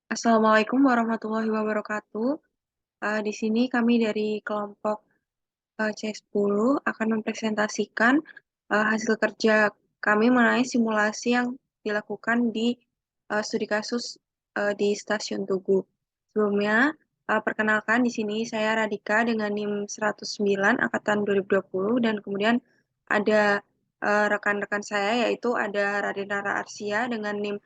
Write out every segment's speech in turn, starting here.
Assalamualaikum warahmatullahi wabarakatuh. Di sini kami dari kelompok C10 akan mempresentasikan hasil kerja kami mengenai simulasi yang dilakukan di studi kasus di Stasiun Tugu. Sebelumnya, perkenalkan di sini saya Radika dengan NIM 109 angkatan 2020 dan kemudian ada rekan-rekan saya yaitu ada Radina Arsia dengan NIM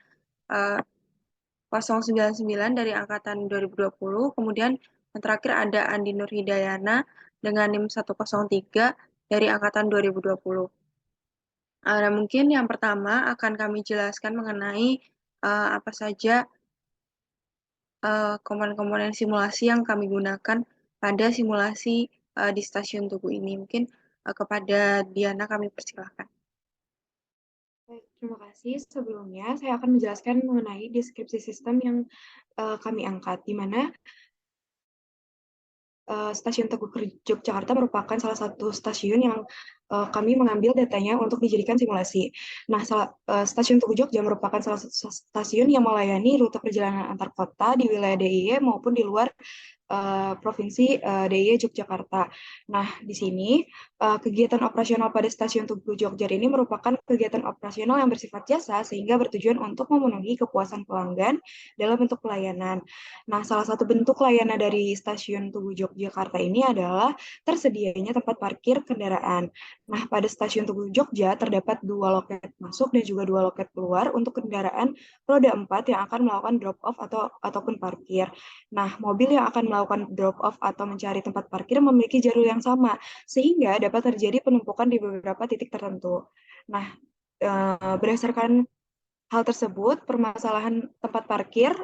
099 dari angkatan 2020. Kemudian yang terakhir ada Andi Nur Hidayana dengan NIM 103 dari angkatan 2020. Nah, mungkin yang pertama akan kami jelaskan mengenai apa saja komponen-komponen simulasi yang kami gunakan pada simulasi di Stasiun Tugu ini. Mungkin kepada Diana kami persilahkan. Baik, terima kasih. Sebelumnya, saya akan menjelaskan mengenai deskripsi sistem yang kami angkat, di mana Stasiun Tugu Yogyakarta merupakan salah satu stasiun yang kami mengambil datanya untuk dijadikan simulasi. Nah, Stasiun Tugu Jogja merupakan salah satu stasiun yang melayani rute perjalanan antar kota di wilayah DIY maupun di luar Provinsi DIY Yogyakarta. Nah, di sini kegiatan operasional pada Stasiun Tugu Jogja ini merupakan kegiatan operasional yang bersifat jasa sehingga bertujuan untuk memenuhi kepuasan pelanggan dalam bentuk pelayanan. Nah, salah satu bentuk layanan dari Stasiun Tugu Yogyakarta ini adalah tersedianya tempat parkir kendaraan. Nah, pada Stasiun Tugu Jogja terdapat dua loket masuk dan juga dua loket keluar untuk kendaraan roda 4 yang akan melakukan drop off ataupun parkir. Nah, mobil yang akan melakukan drop off atau mencari tempat parkir memiliki jalur yang sama, sehingga dapat terjadi penumpukan di beberapa titik tertentu. Nah, berdasarkan hal tersebut, permasalahan tempat parkir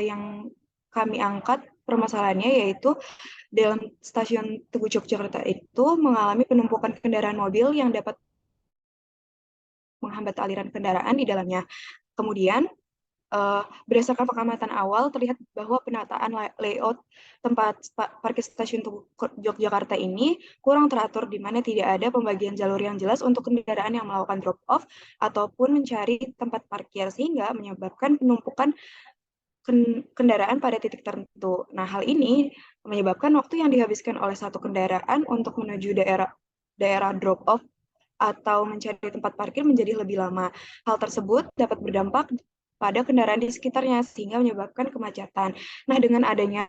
yang kami angkat permasalahannya yaitu dalam stasiun Tugu Yogyakarta itu mengalami penumpukan kendaraan mobil yang dapat menghambat aliran kendaraan di dalamnya. Kemudian berdasarkan pengamatan awal terlihat bahwa penataan layout tempat parkir stasiun Tugu Yogyakarta ini kurang teratur di mana tidak ada pembagian jalur yang jelas untuk kendaraan yang melakukan drop off ataupun mencari tempat parkir sehingga menyebabkan penumpukan kendaraan pada titik tertentu. Nah, hal ini menyebabkan waktu yang dihabiskan oleh satu kendaraan untuk menuju daerah drop off atau mencari tempat parkir menjadi lebih lama. Hal tersebut dapat berdampak pada kendaraan di sekitarnya sehingga menyebabkan kemacetan. Nah, dengan adanya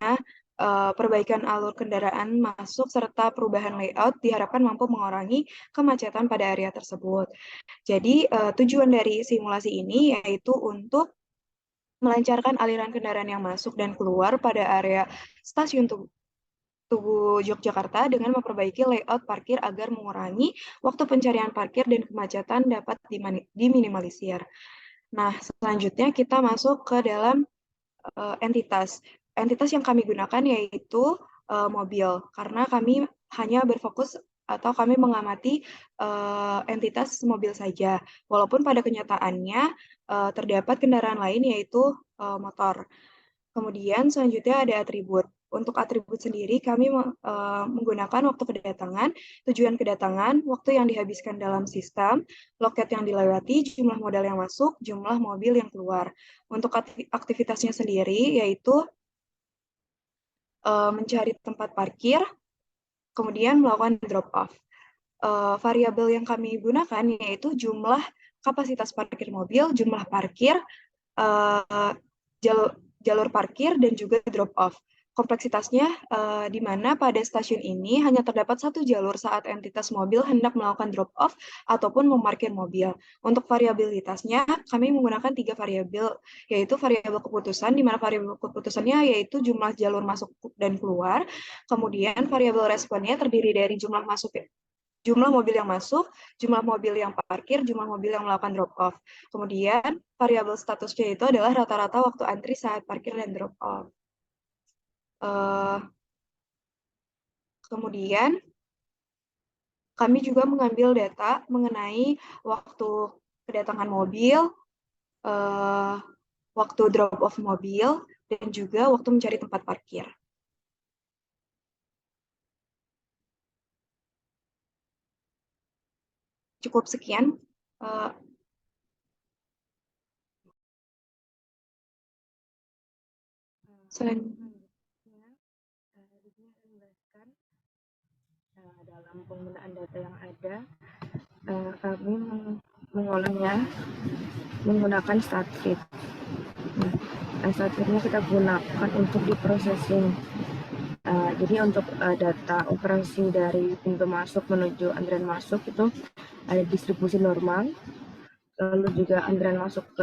perbaikan alur kendaraan masuk serta perubahan layout diharapkan mampu mengurangi kemacetan pada area tersebut. Jadi, tujuan dari simulasi ini yaitu untuk melancarkan aliran kendaraan yang masuk dan keluar pada area stasiun Tugu Yogyakarta dengan memperbaiki layout parkir agar mengurangi waktu pencarian parkir dan kemacetan dapat diminimalisir. Nah, selanjutnya kita masuk ke dalam entitas. Entitas yang kami gunakan yaitu mobil, karena kami hanya berfokus atau kami mengamati entitas mobil saja. Walaupun pada kenyataannya terdapat kendaraan lain yaitu motor. Kemudian selanjutnya ada atribut. Untuk atribut sendiri kami menggunakan waktu kedatangan, tujuan kedatangan, waktu yang dihabiskan dalam sistem, loket yang dilewati, jumlah modal yang masuk, jumlah mobil yang keluar. Untuk aktivitasnya sendiri yaitu mencari tempat parkir, kemudian melakukan drop off. Variabel yang kami gunakan yaitu jumlah kapasitas parkir mobil, jumlah parkir, jalur parkir, dan juga drop off. Kompleksitasnya di mana pada stasiun ini hanya terdapat satu jalur saat entitas mobil hendak melakukan drop off ataupun memarkir mobil. Untuk variabilitasnya, kami menggunakan 3 variabel, yaitu variabel keputusan, di mana variabel keputusannya yaitu jumlah jalur masuk dan keluar. Kemudian variabel responnya terdiri dari jumlah mobil yang masuk, jumlah mobil yang parkir, jumlah mobil yang melakukan drop off. Kemudian variabel statusnya itu adalah rata-rata waktu antri saat parkir dan drop off. Kemudian kami juga mengambil data mengenai waktu kedatangan mobil, waktu drop off mobil, dan juga waktu mencari tempat parkir. Cukup sekian. Selanjutnya, di sini saya menjelaskan dalam penggunaan data yang ada, kami mengolahnya menggunakan Statsheet. Nah, Statsheetnya kita gunakan untuk diprocessing. Jadi untuk data operasi dari pintu masuk menuju antrian masuk itu ada distribusi normal, lalu juga antrian masuk ke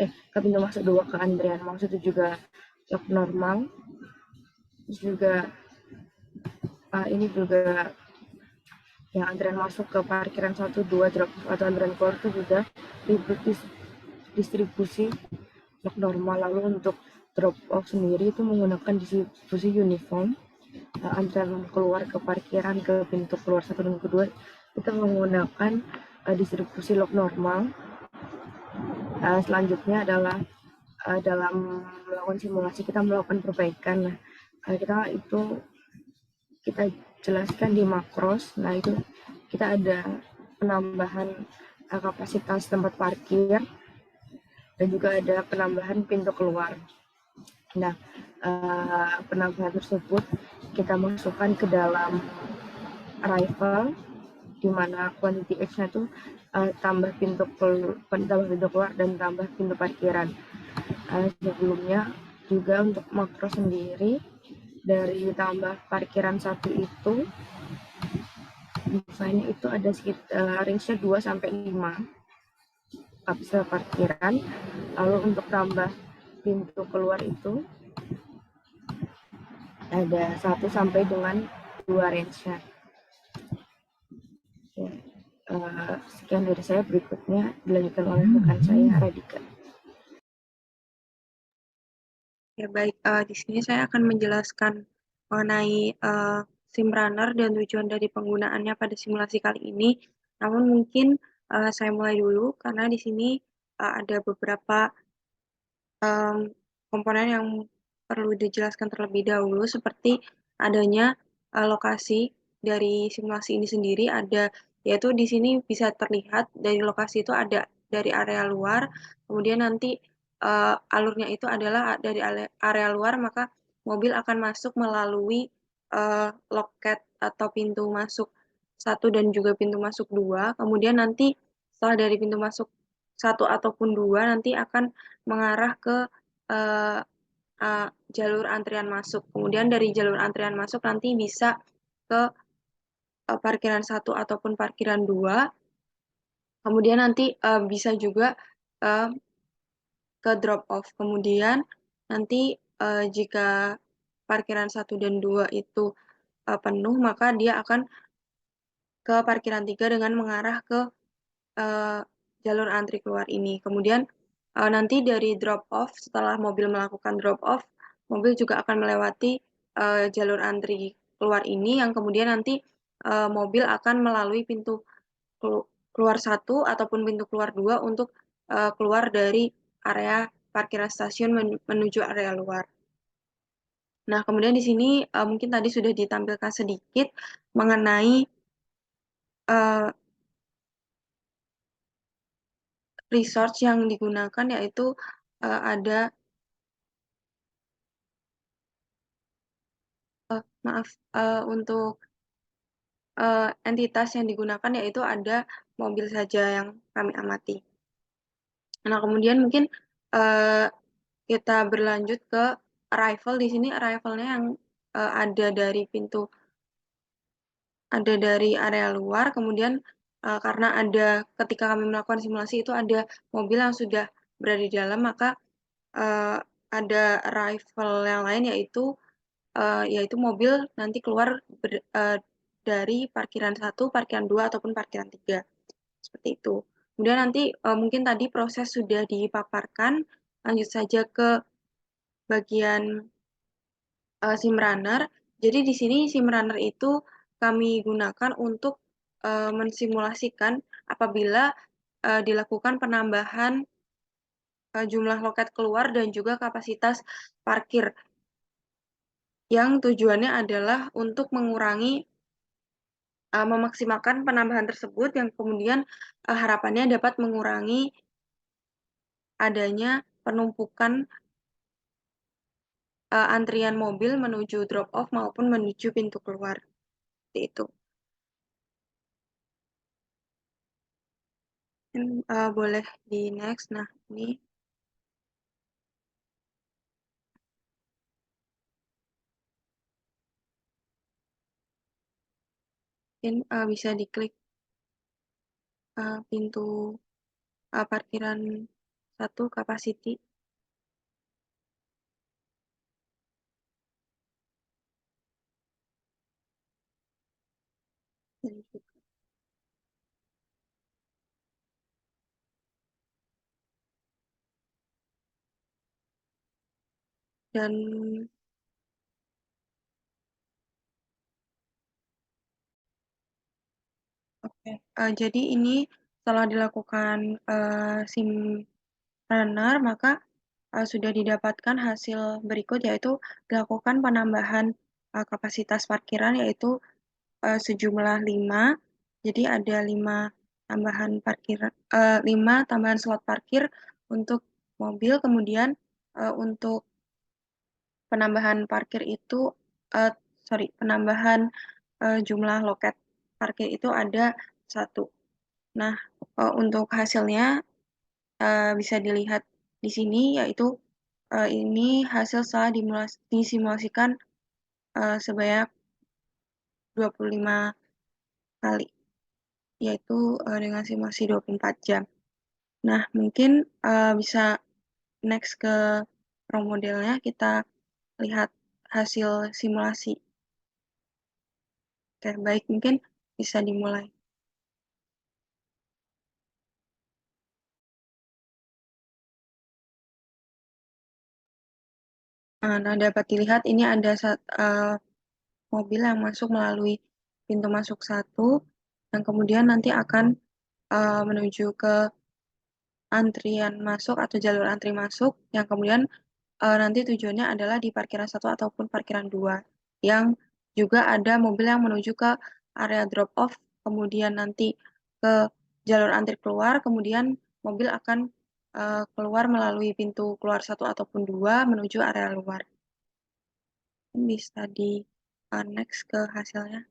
ke pintu masuk 2 ke antrian masuk itu juga log normal. Terus juga ini juga yang antrian masuk ke parkiran 1, 2 drop atau antrian keluar itu juga distribusi log normal. Lalu untuk drop off sendiri itu menggunakan distribusi uniform. Antrian keluar ke parkiran ke pintu keluar 1 dan kedua kita menggunakan distribusi log normal. Selanjutnya adalah dalam melakukan simulasi kita melakukan perbaikan. Kita jelaskan di makros. Nah, itu kita ada penambahan kapasitas tempat parkir dan juga ada penambahan pintu keluar. Nah, penambahan tersebut kita masukkan ke dalam arrival, di mana quantity X-nya itu tambah pintu keluar dan tambah pintu parkiran. Sebelumnya juga untuk makro sendiri, dari tambah parkiran 1 itu desainnya itu ada sekitar range-nya 2-5 kapasitas parkiran. Lalu untuk tambah pintu keluar itu ada 1 sampai dengan 2 range-nya. Sekian dari saya, berikutnya dilanjutkan oleh rekan saya, Radika. Ya baik, di sini saya akan menjelaskan mengenai SIM runner dan tujuan dari penggunaannya pada simulasi kali ini. Namun mungkin saya mulai dulu karena di sini ada beberapa komponen yang perlu dijelaskan terlebih dahulu, seperti adanya lokasi dari simulasi ini sendiri, yaitu di sini bisa terlihat dari lokasi itu ada dari area luar, kemudian nanti alurnya itu adalah dari area luar, maka mobil akan masuk melalui loket atau pintu masuk 1 dan juga pintu masuk 2. Kemudian nanti setelah dari pintu masuk 1 ataupun 2 nanti akan mengarah ke uh, jalur antrian masuk. Kemudian dari jalur antrian masuk nanti bisa ke parkiran 1 ataupun parkiran 2. Kemudian nanti bisa juga uh, ke drop off. Kemudian nanti jika parkiran 1 dan 2 itu penuh, maka dia akan ke parkiran 3 dengan mengarah ke uh, jalur antri keluar ini. Kemudian nanti dari drop off, setelah mobil melakukan drop off, mobil juga akan melewati jalur antri keluar ini, yang kemudian nanti mobil akan melalui pintu keluar 1 ataupun pintu keluar 2 untuk keluar dari area parkiran stasiun menuju area luar. Nah, kemudian di sini mungkin tadi sudah ditampilkan sedikit mengenai resource yang digunakan, yaitu ada maaf untuk entitas yang digunakan, yaitu ada mobil saja yang kami amati. Nah, kemudian mungkin uh, kita berlanjut ke arrival. Di sini arrivalnya yang ada dari area luar. Kemudian karena ketika kami melakukan simulasi itu ada mobil yang sudah berada di dalam, maka uh, ada arrival yang lain, yaitu mobil nanti keluar dari parkiran 1, parkiran 2 ataupun parkiran 3. Seperti itu. Kemudian nanti mungkin tadi proses sudah dipaparkan, lanjut saja ke bagian SIM runner. Jadi di sini SIM runner itu kami gunakan untuk mensimulasikan apabila dilakukan penambahan jumlah loket keluar dan juga kapasitas parkir, yang tujuannya adalah untuk mengurangi memaksimalkan penambahan tersebut, yang kemudian harapannya dapat mengurangi adanya penumpukan antrian mobil menuju drop off maupun menuju pintu keluar. Seperti itu. Boleh di next. Nah, ini mungkin bisa diklik pintu parkiran 1 capacity. Dan oke, jadi ini setelah dilakukan SIM runner, maka sudah didapatkan hasil berikut, yaitu dilakukan penambahan kapasitas parkiran, yaitu sejumlah 5. Jadi ada 5 tambahan parkiran, 5 tambahan slot parkir untuk mobil. Kemudian untuk penambahan parkir itu, penambahan jumlah loket parkir itu ada 1. Nah, untuk hasilnya bisa dilihat di sini, yaitu ini hasil setelah disimulasikan sebanyak 25 kali, yaitu dengan simulasi 24 jam. Nah, mungkin bisa next ke pro modelnya, kita lihat hasil simulasi. Oke, baik, mungkin bisa dimulai. Nah, dapat dilihat ini ada mobil yang masuk melalui pintu masuk 1, yang kemudian nanti akan menuju ke antrian masuk atau jalur antri masuk, yang kemudian nanti tujuannya adalah di parkiran 1 ataupun parkiran 2, yang juga ada mobil yang menuju ke area drop off, kemudian nanti ke jalur antri keluar, kemudian mobil akan keluar melalui pintu keluar 1 ataupun 2 menuju area luar. Bisa di next ke hasilnya.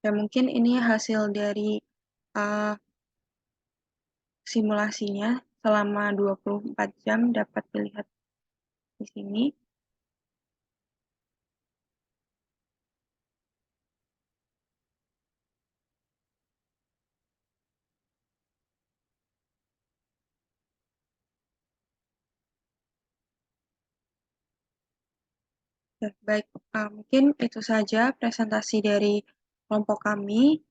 Ya, mungkin ini hasil dari uh, simulasinya selama 24 jam, dapat dilihat di sini. Ya, baik, mungkin itu saja presentasi dari kelompok kami.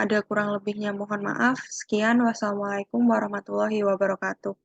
Ada kurang lebihnya mohon maaf. Sekian, wassalamualaikum warahmatullahi wabarakatuh.